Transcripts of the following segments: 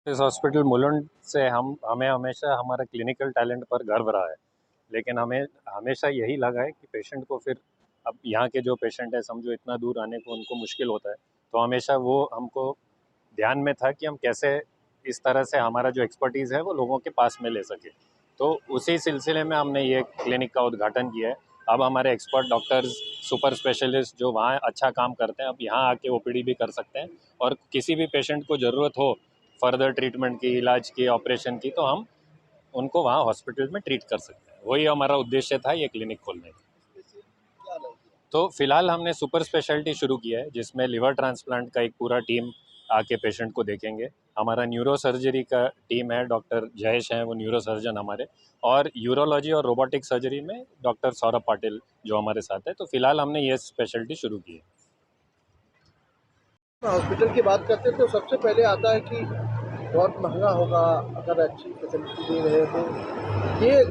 इस हॉस्पिटल मुलुंड से हमें हमेशा हमारा क्लिनिकल टैलेंट पर गर्व रहा है। लेकिन हमें हमेशा यही लगा है कि पेशेंट को फिर अब यहाँ के जो पेशेंट है समझो इतना दूर आने को उनको मुश्किल होता है। तो हमेशा वो हमको ध्यान में था कि हम कैसे इस तरह से हमारा जो एक्सपर्टीज़ है वो लोगों के पास में ले सके। तो उसी सिलसिले में हमने ये क्लिनिक का उद्घाटन किया है। अब हमारे एक्सपर्ट डॉक्टर्स, सुपर स्पेशलिस्ट जो वहाँ अच्छा काम करते हैं अब यहाँ आके ओपीडी भी कर सकते हैं। और किसी भी पेशेंट को ज़रूरत हो फर्दर ट्रीटमेंट की, इलाज की, ऑपरेशन की, तो हम उनको वहाँ हॉस्पिटल में ट्रीट कर सकते हैं। वही हमारा उद्देश्य था ये क्लिनिक खोलने का। तो फिलहाल हमने सुपर स्पेशलिटी शुरू किया है जिसमें लिवर ट्रांसप्लांट का एक पूरा टीम आके पेशेंट को देखेंगे। हमारा न्यूरो सर्जरी का टीम है, डॉक्टर जयेश हैं वो न्यूरो सर्जन हमारे। और यूरोलॉजी और रोबोटिक सर्जरी में डॉक्टर सौरभ पाटिल जो हमारे साथ है। तो फिलहाल हमने ये स्पेशलिटी शुरू की है। हॉस्पिटल की बात करते हैं तो सबसे पहले आता है कि बहुत महंगा होगा अगर अच्छी फैसिलिटी दे रहे हो तो ये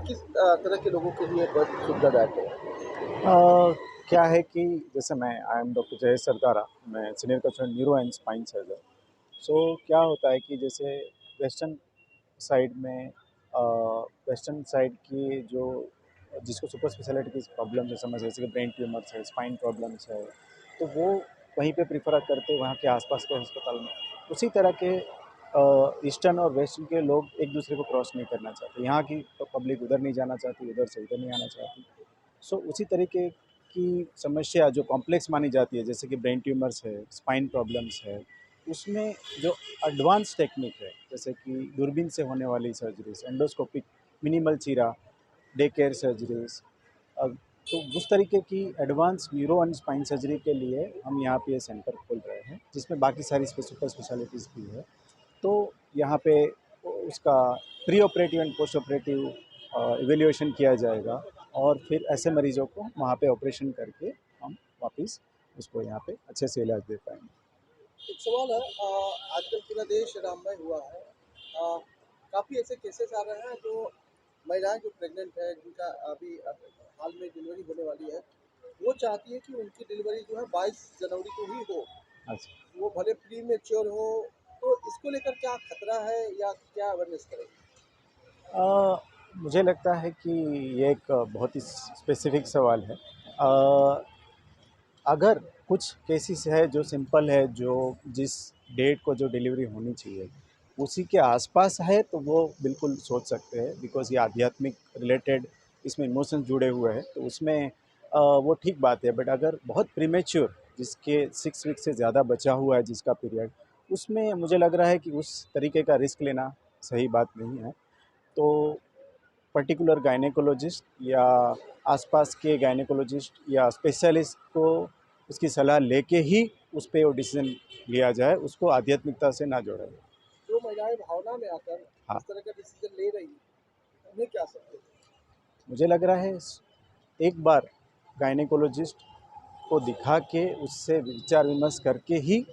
किस तरह के लोगों के लिए बहुत सुविधादायक है। क्या है कि जैसे मैं I am doctor Jayesh Sardara, मैं senior consultant neuro and spine surgeon. So क्या होता है कि जैसे वेस्टर्न साइड में वेस्टर्न साइड की जो जिसको सुपर स्पेशलिटी की प्रॉब्लम है, समझ जैसे कि ब्रेन ट्यूमर्स है, स्पाइन प्रॉब्लम्स है, तो वो वहीं पे प्रीफर करते हैं वहाँ के आसपास के अस्पताल में। उसी तरह के ईस्टर्न और वेस्टर्न के लोग एक दूसरे को क्रॉस नहीं करना चाहते। यहाँ की तो पब्लिक उधर नहीं जाना चाहती, उधर से इधर नहीं आना चाहती। सो उसी तरीके की समस्या जो कॉम्प्लेक्स मानी जाती है, जैसे कि ब्रेन ट्यूमर्स है, स्पाइन प्रॉब्लम्स है, उसमें जो एडवांस टेक्निक है, जैसे कि दूरबीन से होने वाली सर्जरीज, एंडोस्कोपिक, मिनिमल चीरा, डे केयर सर्जरीज, तो उस तरीके की advance neuro and spine surgery के लिए हम यहाँ पे ये सेंटर खोल रहे हैं, जिसमें बाकी सारी सुपर स्पेशलिटीज़ भी है। तो यहाँ पे उसका pre operative and post operative evaluation किया जाएगा और फिर ऐसे मरीजों को वहाँ पे ऑपरेशन करके हम वापस उसको यहाँ पे अच्छे से इलाज दे पाएंगे। एक सवाल है, आजकल पूरा देश राममय हुआ है। काफ़ी ऐसे केसेस आ रहे हैं जो महिलाएं जो प्रेग्नेंट है जिनका अभी हाल में डिलीवरी होने वाली है, वो चाहती है कि उनकी डिलीवरी जो है 22 जनवरी को ही हो, अच्छा। वो भले प्री मेच्योर हो। तो इसको लेकर क्या खतरा है या क्या अवेयरनेस करेंगे। मुझे लगता है कि ये एक बहुत ही स्पेसिफिक सवाल है। अगर कुछ केसेस है जो सिंपल है, जो जिस डेट को जो डिलीवरी होनी चाहिए उसी के आसपास है, तो वो बिल्कुल सोच सकते हैं, बिकॉज़ ये आध्यात्मिक रिलेटेड, इसमें इमोशंस जुड़े हुए हैं, तो उसमें वो ठीक बात है। बट अगर बहुत प्रीमेच्योर, जिसके 6 वीक से ज़्यादा बचा हुआ है जिसका पीरियड, उसमें मुझे लग रहा है कि उस तरीके का रिस्क लेना सही बात नहीं है। तो पर्टिकुलर गायनेकोलॉजिस्ट या आसपास के गायनेकोलॉजिस्ट या स्पेशलिस्ट को उसकी सलाह लेके ही उस पे वो डिसीजन लिया जाए, उसको आध्यात्मिकता से ना जोड़ा जाए। जो महिलाएं भावना में आकर हाँ, इस तरह का डिसीजन ले रही है उन्हें क्या सकते हैं। मुझे लग रहा है एक बार गायनेकोलॉजिस्ट को दिखा के उससे विचार विमर्श करके ही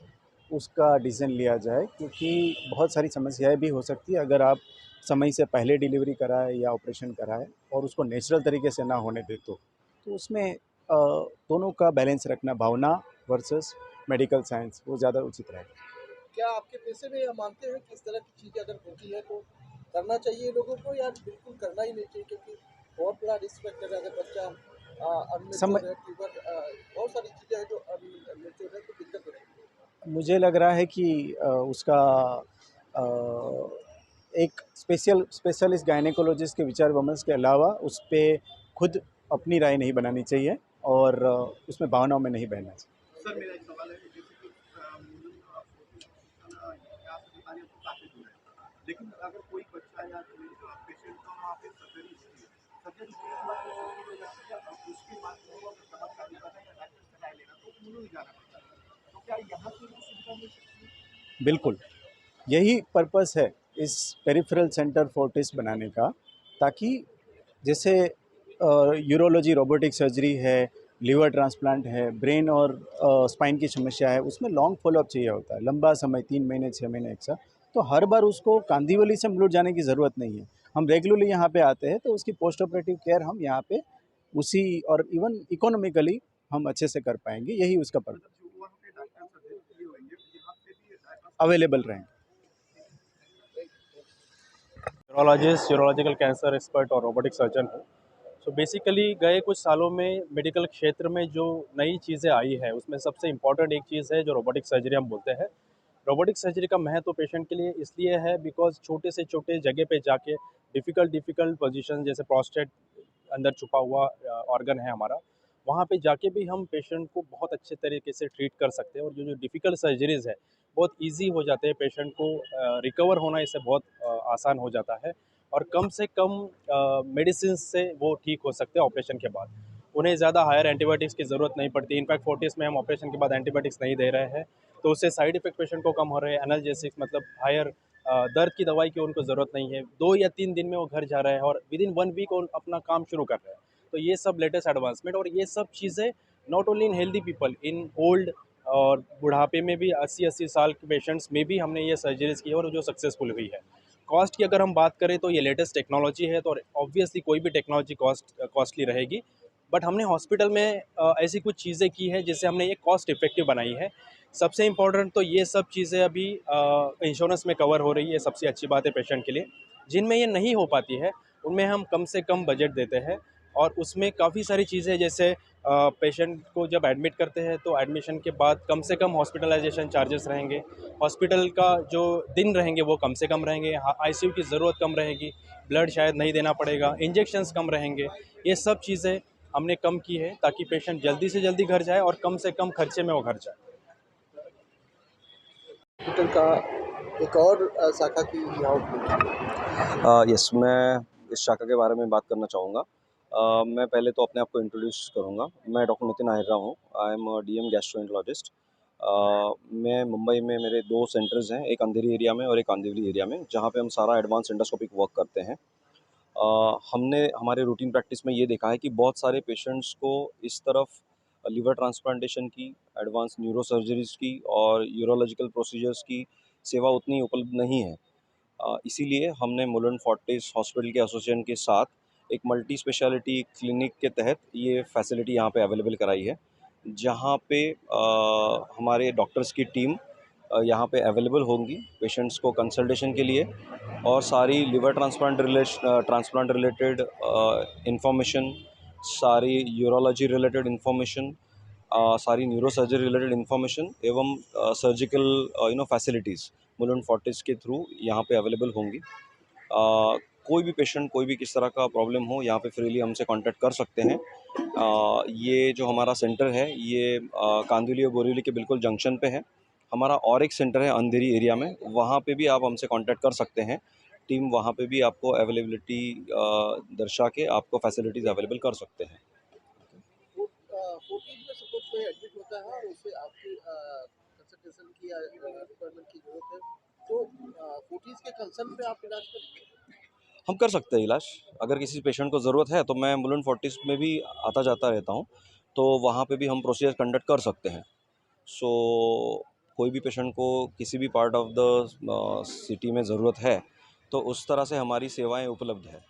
उसका डिसीजन लिया जाए, क्योंकि बहुत सारी समस्याएं भी हो सकती है अगर आप समय से पहले डिलीवरी कराए या ऑपरेशन कराए और उसको नेचुरल तरीके से ना होने दे तो उसमें दोनों का बैलेंस रखना, भावना वर्सेस मेडिकल साइंस, वो ज़्यादा उचित रहेगा। क्या आपके पेशे में यह मानते हैं कि इस तरह की चीज़ें अगर होती है तो करना चाहिए लोगों को या बिल्कुल करना ही नहीं चाहिए, क्योंकि बहुत बड़ा रिस्क फैक्टर है। अगर बच्चा समय अनमेच्योर है, फीवर, बहुत सारी चीज़ें हैं जो अनमेच्योर है तो दिक्कत होती है। मुझे लग रहा है कि उसका अ, एक स्पेशलिस्ट गायनेकोलॉजिस्ट के विचार विमर्श के अलावा उस पे खुद अपनी राय नहीं बनानी चाहिए और उसमें भावनाओं में नहीं बहना चाहिए। सर, मेरा एक सवाल है कि जैसे कि यहाँ से बीमारियों को काफ़ी दूर है, लेकिन अगर कोई बच्चा या कोई पेशेंट का वहाँ पे सर्जरी होती है, सर्जरी होने के बाद वो हो जाती है और उसके बाद वो अगर चमत्कारी करना या डॉक्टर से राय लेना तो उन्होंने जाना पड़ता है। तो क्या यहाँ से भी सुविधा मिल सकती है। बिल्कुल, यही पर्पस है इस पेरिफेरल सेंटर फोर्टिस बनाने का, ताकि जैसे यूरोलॉजी रोबोटिक सर्जरी है, लिवर ट्रांसप्लांट है, ब्रेन और स्पाइन की समस्या है, उसमें लॉन्ग फॉलोअप चाहिए होता है, लंबा समय, 3 महीने 6 महीने एक साथ। तो हर बार उसको कांदिवली से मुलुंड जाने की ज़रूरत नहीं है। हम रेगुलरली यहाँ पे आते हैं, तो उसकी पोस्ट ऑपरेटिव केयर हम यहाँ पे उसी और इवन इकोनॉमिकली हम अच्छे से कर पाएंगे, यही उसका पर्पस जो वहाँ पे डॉक्टर सर्जरी के लिए होंगे यहाँ पे भी अवेलेबल रहेंगे। यूरोलॉजिस्ट, यूरोलॉजिकल कैंसर एक्सपर्ट और रोबोटिक सर्जन हूँ। सो बेसिकली गए कुछ सालों में मेडिकल क्षेत्र में जो नई चीज़ें आई है उसमें सबसे इम्पॉर्टेंट एक चीज़ है जो रोबोटिक सर्जरी हम बोलते हैं। रोबोटिक सर्जरी का महत्व पेशेंट के लिए इसलिए है बिकॉज़ छोटे से छोटे जगह पे जाके डिफ़िकल्ट पोजीशन जैसे प्रोस्टेट अंदर छुपा हुआ ऑर्गन है हमारा, वहाँ पे जाके भी हम पेशेंट को बहुत अच्छे तरीके से ट्रीट कर सकते हैं और जो डिफ़िकल्ट सर्जरीज़ है बहुत ईज़ी हो जाते हैं। पेशेंट को रिकवर होना इससे बहुत आसान हो जाता है और कम से कम मेडिसिन से वो ठीक हो सकते हैं ऑपरेशन के बाद। उन्हें ज़्यादा हायर एंटीबायोटिक्स की ज़रूरत नहीं पड़ती। इनफैक्ट फोर्टिस में हम ऑपरेशन के बाद एंटीबायोटिक्स नहीं दे रहे हैं, तो उससे साइड इफ़ेक्ट पेशेंट को कम हो रहे हैं। एनाल्जेसिक्स मतलब हायर दर्द की दवाई की उनको ज़रूरत नहीं है। 2 या 3 दिन में वो घर जा रहे हैं और विदिन 1 वीक वो अपना काम शुरू कर रहे हैं। तो ये सब लेटेस्ट एडवांसमेंट और ये सब चीज़ें not only in healthy people, in old और बुढ़ापे में भी 80-80 साल के पेशेंट्स में भी हमने ये सर्जरीज़ की है और जो सक्सेसफुल हुई है। कॉस्ट की अगर हम बात करें तो ये लेटेस्ट टेक्नोलॉजी है तो ऑब्वियसली कोई भी टेक्नोलॉजी कॉस्टली रहेगी। बट हमने हॉस्पिटल में ऐसी कुछ चीज़ें की है जिससे हमने ये कॉस्ट इफ़ेक्टिव बनाई है। सबसे इम्पोर्टेंट तो ये सब चीज़ें अभी इंश्योरेंस में कवर हो रही है, सबसे अच्छी बात है पेशेंट के लिए। जिनमें ये नहीं हो पाती है, उनमें हम कम से कम बजट देते हैं और उसमें काफ़ी सारी चीज़ें जैसे पेशेंट को जब एडमिट करते हैं तो एडमिशन के बाद कम से कम हॉस्पिटलाइजेशन चार्जेस रहेंगे। हॉस्पिटल का जो दिन रहेंगे वो कम से कम रहेंगे, आईसीयू की ज़रूरत कम रहेगी, ब्लड शायद नहीं देना पड़ेगा, इंजेक्शंस कम रहेंगे। ये सब चीज़ें हमने कम की है ताकि पेशेंट जल्दी से जल्दी घर जाए और कम से कम खर्चे में वो घर जाए। हॉस्पिटल का एक और शाखा की यहाँ उपलब्धि। यस, मैं इस शाखा के बारे में बात करना चाहूँगा। मैं पहले तो अपने आप को इंट्रोड्यूस करूँगा। मैं डॉक्टर नितिन आहिरा हूँ। I am DM gastroenterologist. मैं मुंबई में मेरे 2 सेंटर्स हैं, एक अंधेरी एरिया में और एक कांदिवली एरिया में, जहाँ पे हम सारा एडवांस एंडोस्कोपिक वर्क करते हैं। हमने हमारे रूटीन प्रैक्टिस में ये देखा है कि बहुत सारे पेशेंट्स को इस तरफ लिवर ट्रांसप्लांटेशन की, एडवांस न्यूरो सर्जरीज़ की और यूरोलॉजिकल प्रोसीजर्स की सेवा उतनी उपलब्ध नहीं है। इसीलिए हमने मुलुंड फोर्टिस हॉस्पिटल के एसोसिएशन के साथ एक मल्टी स्पेशलिटी क्लिनिक के तहत ये फैसिलिटी यहाँ पे अवेलेबल कराई है, जहाँ पे हमारे डॉक्टर्स की टीम यहाँ पे अवेलेबल होंगी पेशेंट्स को कंसल्टेशन के लिए और सारी लिवर ट्रांसप्लांट रिलेटेड इंफॉर्मेशन, सारी यूरोलॉजी रिलेटेड इंफॉर्मेशन, सारी न्यूरो सर्जरी रिलेटेड इंफॉर्मेशन एवं सर्जिकल फैसिलिटीज़ मुलुंड फोर्टिस के थ्रू यहाँ पे अवेलेबल होंगी। कोई भी पेशेंट कोई भी किस तरह का प्रॉब्लम हो यहाँ पे फ्रीली हमसे कांटेक्ट कर सकते हैं। ये जो हमारा सेंटर है ये कांदिवली और बोरीवली के बिल्कुल जंक्शन पे है। हमारा और एक सेंटर है अंधेरी एरिया में, वहाँ पे भी आप हमसे कांटेक्ट कर सकते हैं। टीम वहाँ पे भी आपको अवेलेबिलिटी दर्शा के आपको फैसिलिटीज़ अवेलेबल कर सकते हैं। फोर्टिस में सपोज कोई एडमिट होता है और उसे आपकी कंसल्टेशन की या रिक्वायरमेंट की जरूरत है, तो फोर्टिस के कंसर्न पे आप इलाज करेंगे? हम कर सकते हैं इलाज। अगर किसी पेशेंट को ज़रूरत है तो मैं मुलुंड फोर्टिस में भी आता जाता रहता हूँ, तो वहाँ पे भी हम प्रोसीजर कंडक्ट कर सकते हैं। सो कोई भी पेशेंट को किसी भी पार्ट ऑफ द सिटी में ज़रूरत है तो उस तरह से हमारी सेवाएं उपलब्ध है।